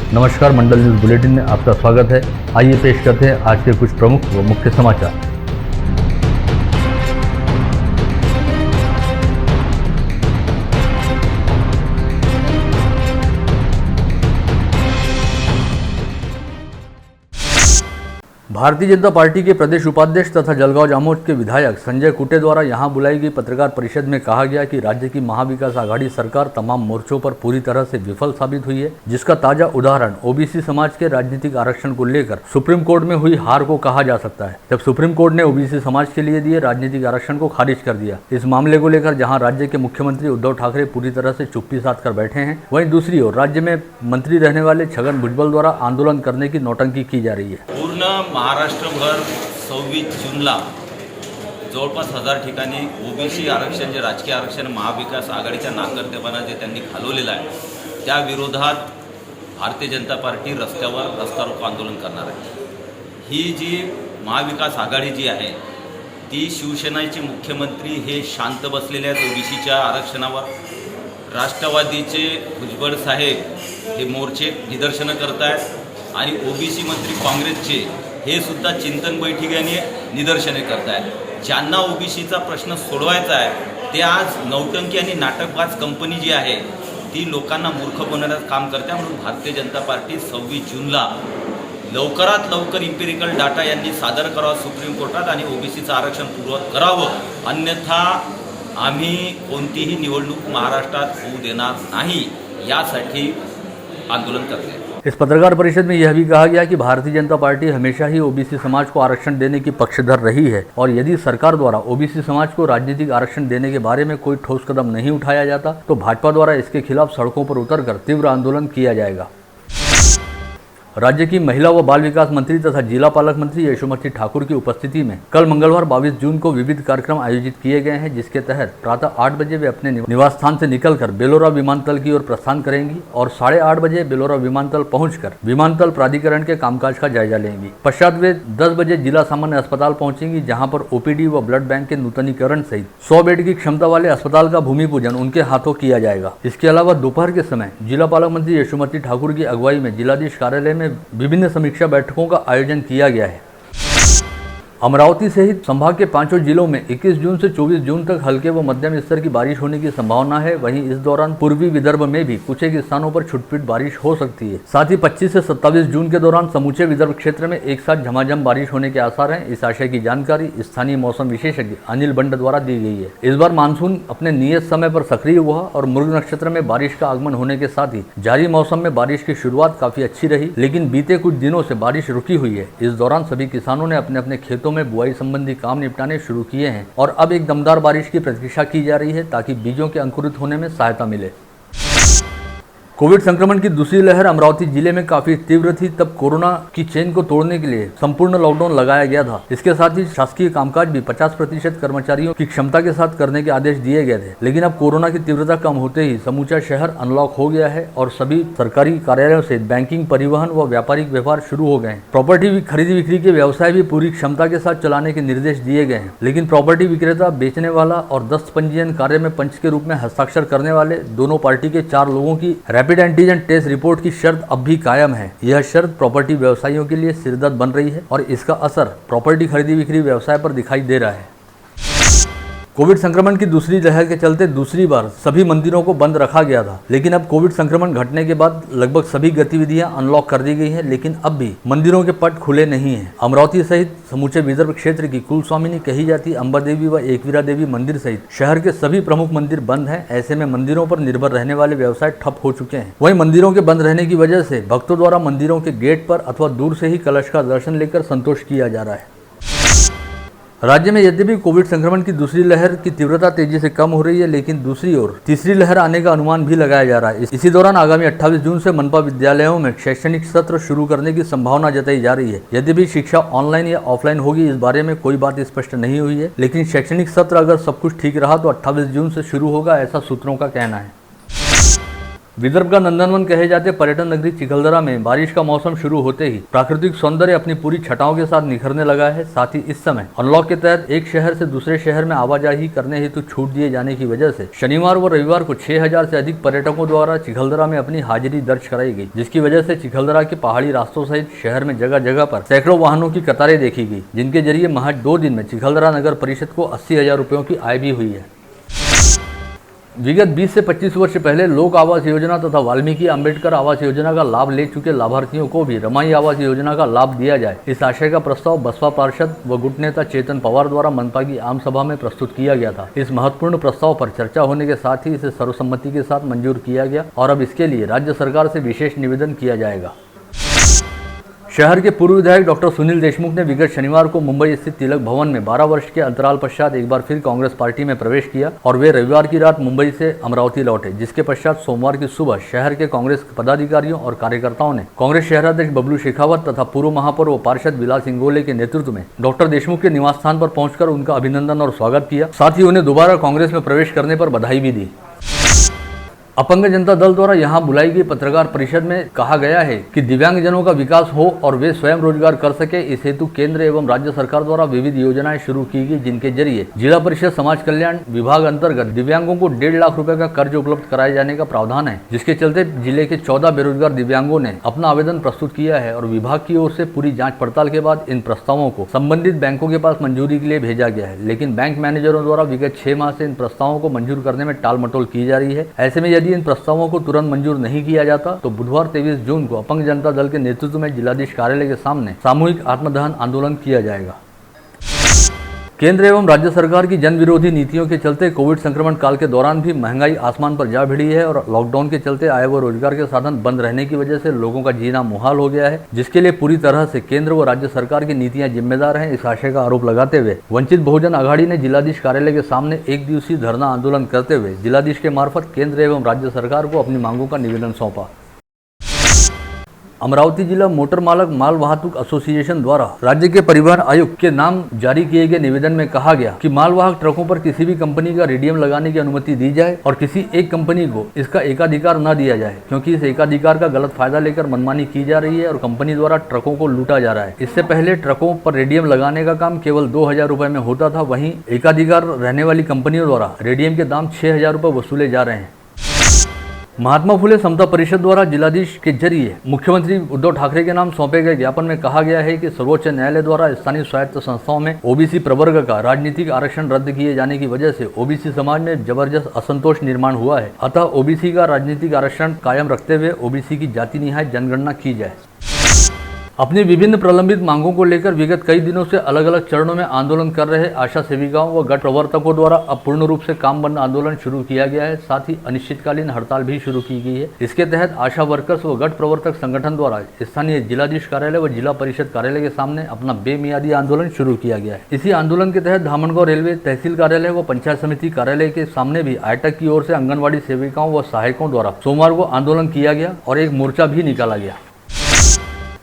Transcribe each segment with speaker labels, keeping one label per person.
Speaker 1: नमस्कार, मंडल news bulletin में आपका स्वागत है। आइए पेश करते हैं आज के कुछ प्रमुख व मुख्य समाचार। भारतीय जनता पार्टी के प्रदेश उपाध्यक्ष तथा जलगांव जामोद के विधायक संजय कुटे द्वारा यहां बुलाई गई पत्रकार परिषद में कहा गया कि राज्य की महाविकास आघाड़ी सरकार तमाम मोर्चों पर पूरी तरह से विफल साबित हुई है, जिसका ताजा उदाहरण ओबीसी समाज के राजनीतिक आरक्षण को लेकर सुप्रीम कोर्ट में हुई हार को कहा जा सकता है। जब सुप्रीम कोर्ट ने ओबीसी समाज के लिए दिए राजनीतिक आरक्षण को खारिज कर दिया। इस मामले को लेकर जहाँ राज्य के मुख्यमंत्री उद्धव ठाकरे पूरी तरह से चुप्पी साध कर बैठे हैं, वहीं दूसरी ओर राज्य में मंत्री रहने वाले छगन भुजबल द्वारा आंदोलन करने की नौटंकी की जा रही है।
Speaker 2: महाराष्ट्रभर 26 जूनला जवळपास 1000 ठिकाणी ओबीसी आरक्षण जे राजकीय आरक्षण महाविकास आघाडीच्या नाकर्तेपणा जे त्यांनी घालवलेलं आहे त्या विरोधात भारतीय जनता पार्टी रस्त्यावर रस्ता रोको आंदोलन करणार आहे। ही जी महाविकास आघाडी जी आहे ती शिवसेनेचे मुख्यमंत्री हे शांत बसलेले आहेत ओबीसीच्या आरक्षणावर। राष्ट्रवादीचे भुजबळ साहेब हे मोर्चे निदर्शनं करतायत आणि ओबीसी मंत्री काँग्रेसचे हे सुद्धा चिंतन बैठकीने निदर्शने करत आहेत। ज्यांना ओबीसीचा प्रश्न सोडवायचा आहे ते आज नौटंकी आणि नाटकबाज कंपनी जी आहे ती लोकांना मूर्ख बनवण्याचं काम करते। म्हणून भारतीय जनता पार्टी 26 जूनला लवकरात लवकर इम्पेरिकल डाटा यांनी सादर करावा सुप्रीम कोर्टात आणि ओबीसीचं आरक्षण पूर्ववत करावं, अन्यथा आम्ही कोणतीही निवडणूक महाराष्ट्रात होऊ देणार नाही यासाठी आंदोलन करते हैं।
Speaker 1: इस पत्रकार परिषद में यह भी कहा गया कि भारतीय जनता पार्टी हमेशा ही ओबीसी समाज को आरक्षण देने की पक्षधर रही है और यदि सरकार द्वारा ओबीसी समाज को राजनीतिक आरक्षण देने के बारे में कोई ठोस कदम नहीं उठाया जाता तो भाजपा द्वारा इसके खिलाफ सड़कों पर उतरकर तीव्र आंदोलन किया जाएगा। राज्य की महिला व बाल विकास मंत्री तथा जिला पालक मंत्री यशोमती ठाकुर की उपस्थिति में कल मंगलवार 22 जून को विविध कार्यक्रम आयोजित किए गए हैं, जिसके तहत प्रातः 8 बजे वे अपने निवास स्थान से निकलकर बेलोरा विमानतल की ओर प्रस्थान करेंगी और 8:30 बजे बेलोरा विमानतल पहुंचकर विमानतल प्राधिकरण के कामकाज का जायजा लेंगी। पश्चात वे 10 बजे जिला सामान्य अस्पताल पहुंचेंगी, जहां पर ओपीडी व ब्लड बैंक के नूतनीकरण सहित 100 बेड की क्षमता वाले अस्पताल का भूमि पूजन उनके हाथों किया जाएगा। इसके अलावा दोपहर के समय जिला पालक मंत्री यशोमती ठाकुर की अगुवाई में जिलाधीश कार्यालय में विभिन्न समीक्षा बैठकों का आयोजन किया गया है। अमरावती सहित संभाग के 5 जिलों में 21 जून से 24 जून तक हल्के व मध्यम स्तर की बारिश होने की संभावना है। वहीं इस दौरान पूर्वी विदर्भ में भी कुछ एक स्थानों पर छुटपुट बारिश हो सकती है। साथ ही 25 से 27 जून के दौरान समूचे विदर्भ क्षेत्र में एक साथ झमाझम बारिश होने के आसार हैं। इस आशय की जानकारी स्थानीय मौसम विशेषज्ञ अनिल बंड द्वारा दी गई है। इस बार मानसून अपने नियत समय पर सक्रिय हुआ और मृग नक्षत्र में बारिश का आगमन होने के साथ ही जारी मौसम में बारिश की शुरुआत काफी अच्छी रही, लेकिन बीते कुछ दिनों से बारिश रुकी हुई है। इस दौरान सभी किसानों ने अपने अपने खेतों में बुआई संबंधी काम निपटाने शुरू किए हैं और अब एक दमदार बारिश की प्रतीक्षा की जा रही है ताकि बीजों के अंकुरित होने में सहायता मिले। कोविड संक्रमण की दूसरी लहर अमरावती जिले में काफी तीव्र थी, तब कोरोना की चेन को तोड़ने के लिए संपूर्ण लॉकडाउन लगाया गया था। इसके साथ ही शासकीय कामकाज भी 50% कर्मचारियों की क्षमता के साथ करने के आदेश दिए गए थे। लेकिन अब कोरोना की तीव्रता कम होते ही समूचा शहर अनलॉक हो गया है और सभी सरकारी कार्यालयों से बैंकिंग, परिवहन व व्यापारिक व्यवहार शुरू हो गए हैं। प्रॉपर्टी खरीदी बिक्री के व्यवसाय भी पूरी क्षमता के साथ चलाने के निर्देश दिए गए हैं। लेकिन प्रॉपर्टी विक्रेता, बेचने वाला और दस्त पंजीयन कार्य में पंच के रूप में हस्ताक्षर करने वाले दोनों पार्टी के 4 लोगों की रैपिड एंटीजन टेस्ट रिपोर्ट की शर्त अब भी कायम है। यह शर्त प्रॉपर्टी व्यवसायियों के लिए सिरदर्द बन रही है और इसका असर प्रॉपर्टी खरीदी बिक्री व्यवसाय पर दिखाई दे रहा है। कोविड संक्रमण की दूसरी लहर के चलते दूसरी बार सभी मंदिरों को बंद रखा गया था, लेकिन अब कोविड संक्रमण घटने के बाद लगभग सभी गतिविधियां अनलॉक कर दी गई हैं, लेकिन अब भी मंदिरों के पट खुले नहीं हैं। अमरावती सहित समूचे विदर्भ क्षेत्र की कुल स्वामिनी कही जाती अंबा देवी व एकवीरा देवी मंदिर सहित शहर के सभी प्रमुख मंदिर बंद हैं। ऐसे में मंदिरों पर निर्भर रहने वाले व्यवसाय ठप हो चुके हैं। वहीं मंदिरों के बंद रहने की वजह से भक्तों द्वारा मंदिरों के गेट पर अथवा दूर से ही कलश का दर्शन लेकर संतोष किया जा रहा है। राज्य में यद्यपि कोविड संक्रमण की दूसरी लहर की तीव्रता तेजी से कम हो रही है, लेकिन दूसरी ओर तीसरी लहर आने का अनुमान भी लगाया जा रहा है। इसी दौरान आगामी 28 जून से मनपा विद्यालयों में शैक्षणिक सत्र शुरू करने की संभावना जताई जा रही है। यद्यपि शिक्षा ऑनलाइन या ऑफलाइन होगी, इस बारे में कोई बात स्पष्ट नहीं हुई है, लेकिन शैक्षणिक सत्र अगर सब कुछ ठीक रहा तो 28 जून से शुरू होगा, ऐसा सूत्रों का कहना है। विदर्भ का नंदनवन कहे जाते पर्यटन नगरी चिखलदरा में बारिश का मौसम शुरू होते ही प्राकृतिक सौंदर्य अपनी पूरी छटाओं के साथ निखरने लगा है। साथ ही इस समय अनलॉक के तहत एक शहर से दूसरे शहर में आवाजाही करने हेतु छूट दिए जाने की वजह से शनिवार व रविवार को 6000 से अधिक पर्यटकों द्वारा चिखलदरा में अपनी हाजिरी दर्ज कराई गई, जिसकी वजह से चिखलदरा के पहाड़ी रास्तों सहित शहर में जगह जगह पर सैकड़ों वाहनों की कतारें देखी गई, जिनके जरिए महज 2 दिन में चिखलदरा नगर परिषद को 80,000 रुपयों की आय भी हुई है। विगत 20 से 25 वर्ष पहले लोक आवास योजना तथा वाल्मीकि अंबेडकर आवास योजना का लाभ ले चुके लाभार्थियों को भी रमाई आवास योजना का लाभ दिया जाए, इस आशय का प्रस्ताव बसपा पार्षद व गुट नेता चेतन पवार द्वारा मनपा की आम सभा में प्रस्तुत किया गया था। इस महत्वपूर्ण प्रस्ताव पर चर्चा होने के साथ ही इसे सर्वसम्मति के साथ मंजूर किया गया और अब इसके लिए राज्य सरकार से विशेष निवेदन किया जाएगा। शहर के पूर्व विधायक डॉक्टर सुनील देशमुख ने विगत शनिवार को मुंबई स्थित तिलक भवन में 12 वर्ष के अंतराल पश्चात एक बार फिर कांग्रेस पार्टी में प्रवेश किया और वे रविवार की रात मुंबई से अमरावती लौटे, जिसके पश्चात सोमवार की सुबह शहर के कांग्रेस पदाधिकारियों और कार्यकर्ताओं ने कांग्रेस शहराध्यक्ष बबलू शेखावत तथा पूर्व महापौर व पार्षद विलास इंगोले के नेतृत्व में डॉक्टर देशमुख के निवास स्थान पर पहुंचकर उनका अभिनंदन और स्वागत किया। साथ ही उन्हें दोबारा कांग्रेस में प्रवेश करने पर बधाई भी दी। अपंग जनता दल द्वारा यहां बुलाई गई पत्रकार परिषद में कहा गया है कि दिव्यांगजनों का विकास हो और वे स्वयं रोजगार कर सके, इस हेतु केंद्र एवं राज्य सरकार द्वारा विविध योजनाएं शुरू की गई, जिनके जरिए जिला परिषद समाज कल्याण विभाग अंतर्गत दिव्यांगों को 1.5 लाख रुपए का कर्ज उपलब्ध कराए जाने का प्रावधान है, जिसके चलते जिले के 14 बेरोजगार दिव्यांगों ने अपना आवेदन प्रस्तुत किया है और विभाग की ओर से पूरी जाँच पड़ताल के बाद इन प्रस्तावों को संबंधित बैंकों के पास मंजूरी के लिए भेजा गया है। लेकिन बैंक मैनेजरों द्वारा विगत 6 माह से इन प्रस्तावों को मंजूर करने में टाल मटोल की जा रही है। ऐसे में यदि इन प्रस्तावों को तुरंत मंजूर नहीं किया जाता तो बुधवार 23 जून को अपंग जनता दल के नेतृत्व में जिलाधीश कार्यालय के सामने सामूहिक आत्मदहन आंदोलन किया जाएगा। केंद्र एवं राज्य सरकार की जन विरोधी नीतियों के चलते कोविड संक्रमण काल के दौरान भी महंगाई आसमान पर जा भिड़ी है और लॉकडाउन के चलते आय व रोजगार के साधन बंद रहने की वजह से लोगों का जीना मुहाल हो गया है, जिसके लिए पूरी तरह से केंद्र व राज्य सरकार की नीतियां जिम्मेदार हैं, इस आशय का आरोप लगाते हुए वंचित बहुजन आघाड़ी ने जिलाधीश कार्यालय के सामने 1 दिवसीय धरना आंदोलन करते हुए जिलाधीश के मार्फत केंद्र एवं राज्य सरकार को अपनी मांगों का निवेदन सौंपा। अमरावती जिला मोटर मालक माल वाहतुक एसोसिएशन द्वारा राज्य के परिवहन आयुक्त के नाम जारी किए गए निवेदन में कहा गया कि मालवाहक ट्रकों पर किसी भी कंपनी का रेडियम लगाने की अनुमति दी जाए और किसी एक कंपनी को इसका एकाधिकार न दिया जाए, क्योंकि इस एकाधिकार का गलत फायदा लेकर मनमानी की जा रही है और कंपनी द्वारा ट्रकों को लूटा जा रहा है। इससे पहले ट्रकों पर रेडियम लगाने का काम केवल 2000 रुपए में होता था, वहीं एकाधिकार रहने वाली कंपनियों द्वारा रेडियम के दाम 6000 रुपए वसूले जा रहे हैं। महात्मा फुले समता परिषद द्वारा जिलाधीश के जरिए मुख्यमंत्री उद्धव ठाकरे के नाम सौंपे गए ज्ञापन में कहा गया है कि सर्वोच्च न्यायालय द्वारा स्थानीय स्वायत्त संस्थाओं में ओबीसी प्रवर्ग का राजनीतिक आरक्षण रद्द किए जाने की वजह से ओबीसी समाज में जबरदस्त असंतोष निर्माण हुआ है। अतः ओबीसी का राजनीतिक आरक्षण कायम रखते हुए ओबीसी की जाति निहाय जनगणना की जाए। अपनी विभिन्न प्रलंबित मांगों को लेकर विगत कई दिनों से अलग अलग चरणों में आंदोलन कर रहे आशा सेविकाओं व गठ प्रवर्तकों द्वारा अब पूर्ण रूप से काम बंद आंदोलन शुरू किया गया है। साथ ही अनिश्चितकालीन हड़ताल भी शुरू की गई है। इसके तहत आशा वर्कर्स व गठ प्रवर्तक संगठन द्वारा स्थानीय जिलाधीश कार्यालय व जिला परिषद कार्यालय के सामने अपना बेमियादी आंदोलन शुरू किया गया है। इसी आंदोलन के तहत धामनगांव रेलवे तहसील कार्यालय व पंचायत समिति कार्यालय के सामने भी आयटक की ओर से आंगनबाड़ी सेविकाओं व सहायकों द्वारा सोमवार को आंदोलन किया गया और एक मोर्चा भी निकाला गया।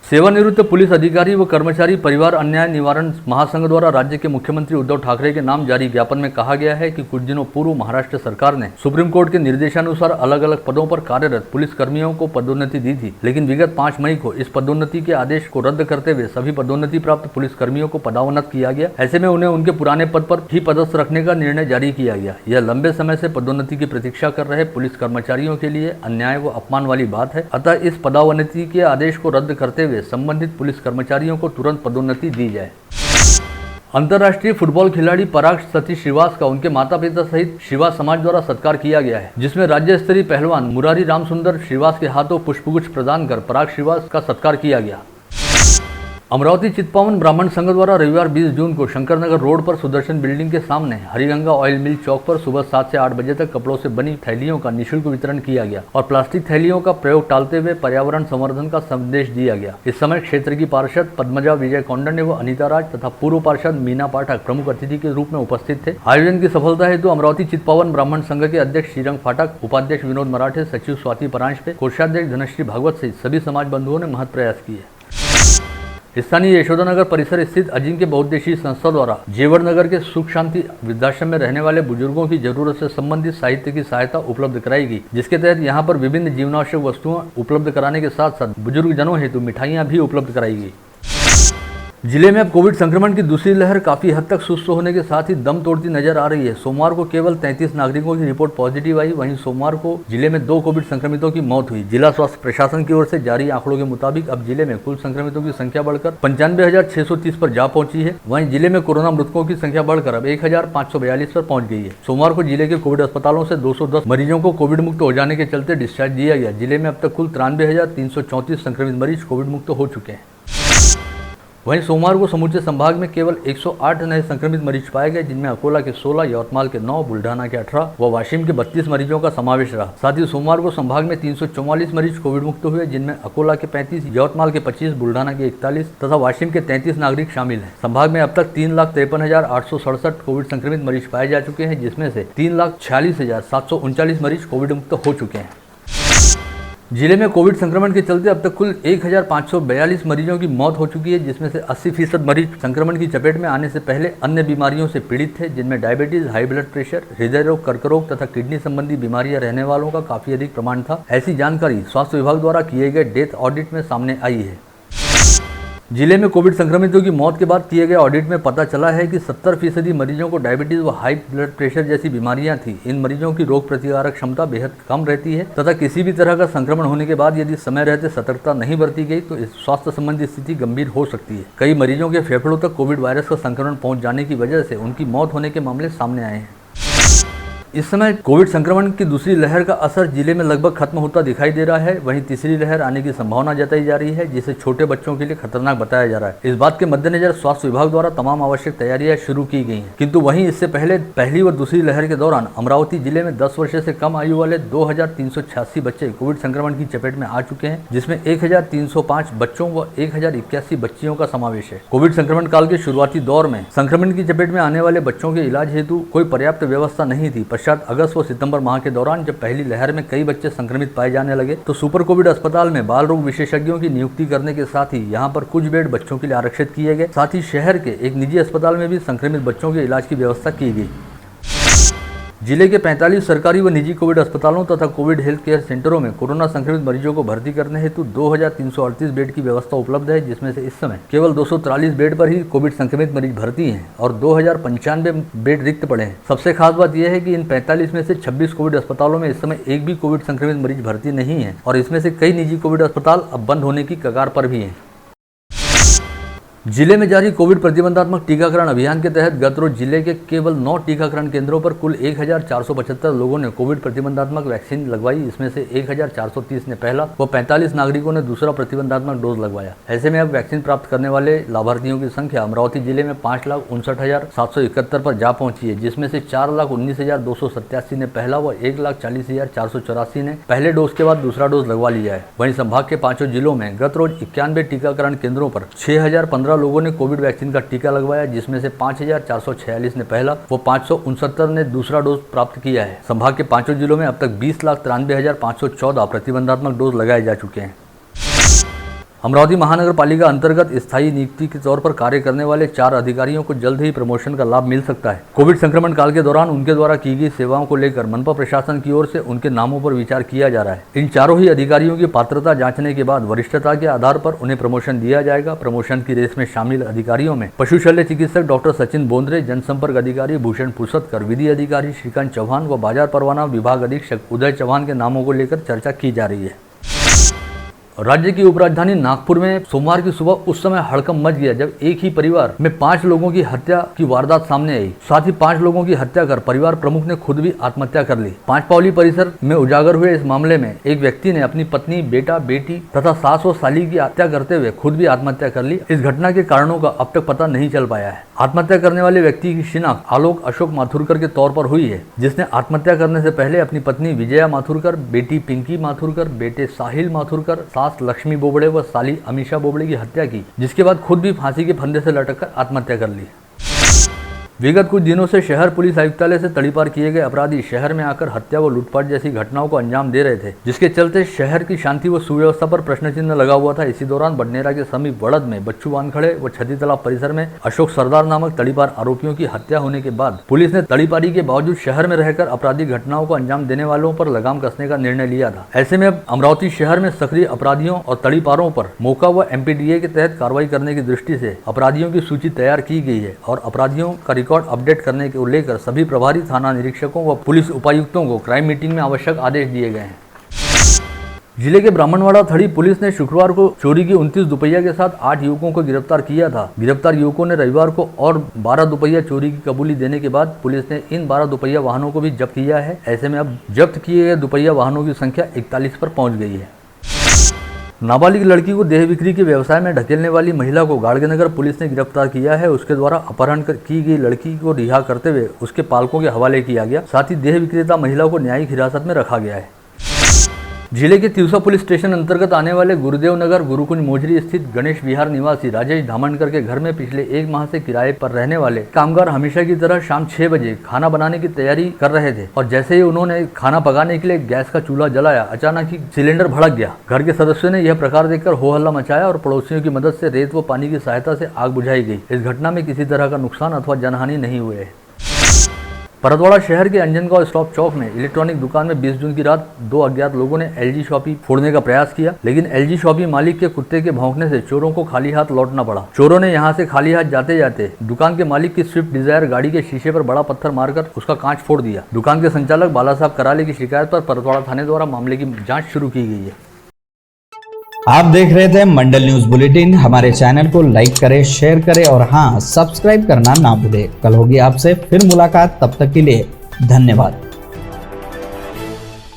Speaker 1: सेवानिवृत्त पुलिस अधिकारी व कर्मचारी परिवार अन्याय निवारण महासंघ द्वारा राज्य के मुख्यमंत्री उद्धव ठाकरे के नाम जारी ज्ञापन में कहा गया है कि कुछ दिनों पूर्व महाराष्ट्र सरकार ने सुप्रीम कोर्ट के निर्देशानुसार अलग अलग पदों पर कार्यरत पुलिस कर्मियों को पदोन्नति दी थी, लेकिन विगत 5 मई को इस पदोन्नति के आदेश को रद्द करते हुए सभी पदोन्नति प्राप्त पुलिस कर्मियों को पदोन्नत किया गया। ऐसे में उन्हें उनके पुराने पद पर ही पदस्थ रखने का निर्णय जारी किया गया। यह लंबे समय से पदोन्नति की प्रतीक्षा कर रहे पुलिस कर्मचारियों के लिए अन्याय व अपमान वाली बात है। अतः इस पदोन्नति के आदेश को रद्द करते हुए संबंधित पुलिस कर्मचारियों को तुरंत पदोन्नति दी जाए। अंतर्राष्ट्रीय फुटबॉल खिलाड़ी पराग सतीश श्रीवास का उनके माता पिता सहित श्रीवास समाज द्वारा सत्कार किया गया है, जिसमें राज्य स्तरीय पहलवान मुरारी रामसुंदर श्रीवास के हाथों पुष्पगुच्छ प्रदान कर पराग श्रीवास का सत्कार किया गया। अमरावती चितपावन ब्राह्मण संघ द्वारा रविवार 20 जून को शंकरनगर रोड पर सुदर्शन बिल्डिंग के सामने हरिगंगा ऑयल मिल चौक पर सुबह 7 से 8 बजे तक कपड़ों से बनी थैलियों का निःशुल्क वितरण किया गया और प्लास्टिक थैलियों का प्रयोग टालते हुए पर्यावरण संवर्धन का संदेश दिया गया। इस समय क्षेत्र की पार्षद पद्मजा विजय कौंडन्य व अनिता राज तथा पूर्व पार्षद मीना पाठक प्रमुख अतिथि के रूप में उपस्थित थे। आयोजन की सफलता हेतु अमरावती चितपावन ब्राह्मण संघ के अध्यक्ष श्रीरंग फाटक, उपाध्यक्ष विनोद मराठे, सचिव स्वाति परांजपे, कोषाध्यक्ष धनश्री भागवत सहित सभी समाज बंधुओं ने महत् प्रयास किए। स्थानीय यशोदानगर परिसर स्थित अजिंक्य बहुउद्देशीय संस्था द्वारा जेवर नगर के सुख शांति वृद्धाश्रम में रहने वाले बुजुर्गों की जरूरत से संबंधित साहित्य की सहायता उपलब्ध कराई गई, जिसके तहत यहां पर विभिन्न जीवनावश्यक वस्तुएं उपलब्ध कराने के साथ साथ बुजुर्ग जनों हेतु मिठाइयां भी उपलब्ध कराई गई। जिले में अब कोविड संक्रमण की दूसरी लहर काफी हद तक सुस्त होने के साथ ही दम तोड़ती नजर आ रही है। सोमवार को केवल 33 नागरिकों की रिपोर्ट पॉजिटिव आई। वहीं सोमवार को जिले में 2 कोविड संक्रमितों की मौत हुई। जिला स्वास्थ्य प्रशासन की ओर से जारी आंकड़ों के मुताबिक अब जिले में कुल संक्रमितों की संख्या बढ़कर 95,630 पर जा पहुंची है। वहीं जिले में कोरोना मृतकों की संख्या बढ़कर अब 1,542 पर पहुंच गई है। सोमवार को जिले के कोविड अस्पतालों से 210 मरीजों को कोविड मुक्त हो जाने के चलते डिस्चार्ज दिया गया। जिले में अब तक कुल 93,334 संक्रमित मरीज कोविड मुक्त हो चुके हैं। वहीं सोमवार को समूचे संभाग में केवल 108 नए संक्रमित मरीज पाए गए, जिनमें अकोला के 16, यवतमाल के 9, बुल्ढाना के 18 व वाशिम के 32 मरीजों का समावेश रहा। साथ ही सोमवार को संभाग में 344 मरीज कोविड मुक्त हुए, जिनमें अकोला के 35, यवतमाल के 25, बुल्ढाना के 41 तथा वाशिम के 33 नागरिक शामिल हैं। संभाग में अब तक 3,53,867 कोविड संक्रमित मरीज पाए जा चुके हैं, जिसमें से 3,46,739 मरीज कोविड मुक्त हो चुके हैं। जिले में कोविड संक्रमण के चलते अब तक कुल 1,542 मरीजों की मौत हो चुकी है, जिसमें से 80% मरीज संक्रमण की चपेट में आने से पहले अन्य बीमारियों से पीड़ित थे, जिनमें डायबिटीज, हाई ब्लड प्रेशर, हृदय रोग, कर्क रोग तथा किडनी संबंधी बीमारियां रहने वालों का काफी अधिक प्रमाण था। ऐसी जानकारी स्वास्थ्य विभाग द्वारा किए गए डेथ ऑडिट में सामने आई है। जिले में कोविड संक्रमितों की मौत के बाद किए गए ऑडिट में पता चला है कि 70% मरीजों को डायबिटीज व हाई ब्लड प्रेशर जैसी बीमारियां थी। इन मरीजों की रोग प्रतिकारक क्षमता बेहद कम रहती है तथा किसी भी तरह का संक्रमण होने के बाद यदि समय रहते सतर्कता नहीं बरती गई तो इस स्वास्थ्य संबंधी स्थिति गंभीर हो सकती है। कई मरीजों के फेफड़ों तक कोविड वायरस का संक्रमण पहुंच जाने की वजह से उनकी मौत होने के मामले सामने आए हैं। इस समय कोविड संक्रमण की दूसरी लहर का असर जिले में लगभग खत्म होता दिखाई दे रहा है। वहीं तीसरी लहर आने की संभावना जताई जा रही है, जिसे छोटे बच्चों के लिए खतरनाक बताया जा रहा है। इस बात के मद्देनजर स्वास्थ्य विभाग द्वारा तमाम आवश्यक तैयारियां शुरू की गई हैं। किंतु वहीं इससे पहले पहली व दूसरी लहर के दौरान अमरावती जिले में 10 वर्ष से कम आयु वाले 2,386 बच्चे कोविड संक्रमण की चपेट में आ चुके हैं, जिसमें 1,305 बच्चों व 1,081 बच्चियों का समावेश है। कोविड संक्रमण काल के शुरुआती दौर में संक्रमण की चपेट में आने वाले बच्चों के इलाज हेतु कोई पर्याप्त व्यवस्था नहीं थी। अगस्त व सितंबर माह के दौरान जब पहली लहर में कई बच्चे संक्रमित पाए जाने लगे तो सुपर कोविड अस्पताल में बाल रोग विशेषज्ञों की नियुक्ति करने के साथ ही यहां पर कुछ बेड बच्चों के लिए आरक्षित किए गए। साथ ही शहर के एक निजी अस्पताल में भी संक्रमित बच्चों के इलाज की व्यवस्था की गई। जिले के 45 सरकारी व निजी कोविड अस्पतालों तथा कोविड हेल्थ केयर सेंटरों में कोरोना संक्रमित मरीजों को भर्ती करने हेतु 2,338 बेड की व्यवस्था उपलब्ध है, जिसमें से इस समय केवल 243 बेड पर ही कोविड संक्रमित मरीज भर्ती हैं और 2,095 बेड रिक्त पड़े हैं। सबसे खास बात यह है कि इन 45 में से 26 कोविड अस्पतालों में इस समय एक भी कोविड संक्रमित मरीज भर्ती नहीं है और इसमें से कई निजी कोविड अस्पताल अब बंद होने की कगार पर भी हैं। जिले में जारी कोविड प्रतिबंधात्मक टीकाकरण अभियान के तहत गत रोज जिले के केवल 9 टीकाकरण केंद्रों पर कुल 1,475 लोगों ने कोविड प्रतिबंधात्मक वैक्सीन लगवाई। इसमें से 1,430 ने पहला व 45 नागरिकों ने दूसरा प्रतिबंधात्मक डोज लगवाया। ऐसे में अब वैक्सीन प्राप्त करने वाले लाभार्थियों की संख्या अमरावती जिले में 5,59,771 पर जा पहुंची है, जिसमें से 4,19,287 ने पहला व 1,40,484 ने पहले डोज के बाद दूसरा डोज लगवा लिया है। वहीं संभाग के 5 जिलों में गत रोज 91 टीकाकरण केंद्रों पर 6,015 लोगों ने कोविड वैक्सीन का टीका लगवाया, जिसमें से 5,446 ने पहला व 569 ने दूसरा डोज प्राप्त किया है। संभाग के 5 जिलों में अब तक 20,93,514 प्रतिबंधात्मक डोज लगाए जा चुके हैं। अमरावती महानगर पालिका अंतर्गत स्थायी नियुक्ति के तौर पर कार्य करने वाले 4 अधिकारियों को जल्द ही प्रमोशन का लाभ मिल सकता है। कोविड संक्रमण काल के दौरान उनके द्वारा की गई सेवाओं को लेकर मनपा प्रशासन की ओर से उनके नामों पर विचार किया जा रहा है। इन चारों ही अधिकारियों की पात्रता जांचने के बाद वरिष्ठता के आधार पर उन्हें प्रमोशन दिया जाएगा। प्रमोशन की रेस में शामिल अधिकारियों में पशु शल्य चिकित्सक डॉक्टर सचिन बोंद्रे, जनसंपर्क अधिकारी भूषण पुरसत्कर, विधि अधिकारी श्रीकांत चौहान व बाजार परवाना विभाग अधीक्षक उदय चौहान के नामों को लेकर चर्चा की जा रही है। राज्य की उपराजधानी नागपुर में सोमवार की सुबह उस समय हड़कंप मच गया जब एक ही परिवार में 5 लोगों की हत्या की वारदात सामने आई। साथ ही 5 लोगों की हत्या कर परिवार प्रमुख ने खुद भी आत्महत्या कर ली। 5 पावली परिसर में उजागर हुए इस मामले में एक व्यक्ति ने अपनी पत्नी, बेटा, बेटी तथा सास और साली की हत्या करते हुए खुद भी आत्महत्या कर ली। इस घटना के कारणों का अब तक पता नहीं चल पाया है। आत्महत्या करने वाले व्यक्ति की शिनाख्त आलोक अशोक माथुरकर के तौर पर हुई है, जिसने आत्महत्या करने से पहले अपनी पत्नी विजया माथुरकर, बेटी पिंकी माथुरकर, बेटे साहिल माथुरकर, सास लक्ष्मी बोबड़े व साली अमीशा बोबड़े की हत्या की, जिसके बाद खुद भी फांसी के फंदे से लटककर आत्महत्या कर ली। विगत कुछ दिनों से शहर पुलिस आयुक्तालय से तड़ीपार किए गए अपराधी शहर में आकर हत्या व लूटपाट जैसी घटनाओं को अंजाम दे रहे थे, जिसके चलते शहर की शांति व सुव्यवस्था पर प्रश्न चिन्ह लगा हुआ था। इसी दौरान बडनेरा के समीप वड़द में बच्चू वानखड़े व छती तालाब परिसर में अशोक सरदार नामक तड़ीपार आरोपियों की हत्या होने के बाद पुलिस ने तड़ीपारी के बावजूद शहर में रहकर आपराधिक घटनाओं को अंजाम देने वालों पर लगाम कसने का निर्णय लिया था। ऐसे में अब अमरावती शहर में सक्रिय अपराधियों और तड़ीपारों पर मोका व MPDA के तहत कार्रवाई करने की दृष्टि से अपराधियों की सूची तैयार की गई है और अपराधियों का रिकॉर्ड अपडेट करने को लेकर सभी प्रभारी थाना निरीक्षकों व पुलिस उपायुक्तों को क्राइम मीटिंग में आवश्यक आदेश दिए गए हैं। जिले के ब्राह्मणवाड़ा थड़ी पुलिस ने शुक्रवार को चोरी की 29 दुपहिया के साथ 8 युवकों को गिरफ्तार किया था। गिरफ्तार युवकों ने रविवार को और 12 दुपहिया चोरी की कबूली देने के बाद पुलिस ने इन 12 दुपहिया वाहनों को भी जब्त किया है। ऐसे में अब जब्त किए गए दुपहिया वाहनों की संख्या 41 पर पहुंच गई है। नाबालिग लड़की को देह बिक्री के व्यवसाय में ढकेलने वाली महिला को गाड़गेनगर पुलिस ने गिरफ्तार किया है। उसके द्वारा अपहरण की गई लड़की को रिहा करते हुए उसके पालकों के हवाले किया गया। साथ ही देह विक्रेता महिला को न्यायिक हिरासत में रखा गया है। जिले के तिवसा पुलिस स्टेशन अंतर्गत आने वाले गुरुदेव नगर गुरुकुंज मोजरी स्थित गणेश विहार निवासी राजेश धामनकर के घर में पिछले 1 माह से किराए पर रहने वाले कामगार हमेशा की तरह शाम 6 बजे खाना बनाने की तैयारी कर रहे थे और जैसे ही उन्होंने खाना पकाने के लिए गैस का चूल्हा जलाया, अचानक ही सिलेंडर भड़क गया। घर के सदस्यों ने यह प्रकार देखकर हो हल्ला मचाया और पड़ोसियों की मदद से रेत व पानी की सहायता से आग बुझाई गई। इस घटना में किसी तरह का नुकसान अथवा जनहानि नहीं हुए है। परतवाड़ा शहर के अंजनगांव स्टॉप चौक में इलेक्ट्रॉनिक दुकान में 20 जून की रात 2 अज्ञात लोगों ने LG शॉपी फोड़ने का प्रयास किया, लेकिन LG शॉपी मालिक के कुत्ते के भौंकने से चोरों को खाली हाथ लौटना पड़ा। चोरों ने यहां से खाली हाथ जाते जाते दुकान के मालिक की स्विफ्ट डिजायर गाड़ी के शीशे पर बड़ा पत्थर मारकर उसका कांच फोड़ दिया। दुकान के संचालक बाला साहब कराले की शिकायत पर परतवाड़ा थाने द्वारा मामले की जाँच शुरू की गई है।
Speaker 3: आप देख रहे थे मंडल न्यूज बुलेटिन। हमारे चैनल को लाइक करें, शेयर करें और हाँ, सब्सक्राइब करना ना भूलें। कल होगी आपसे फिर मुलाकात, तब तक के लिए धन्यवाद।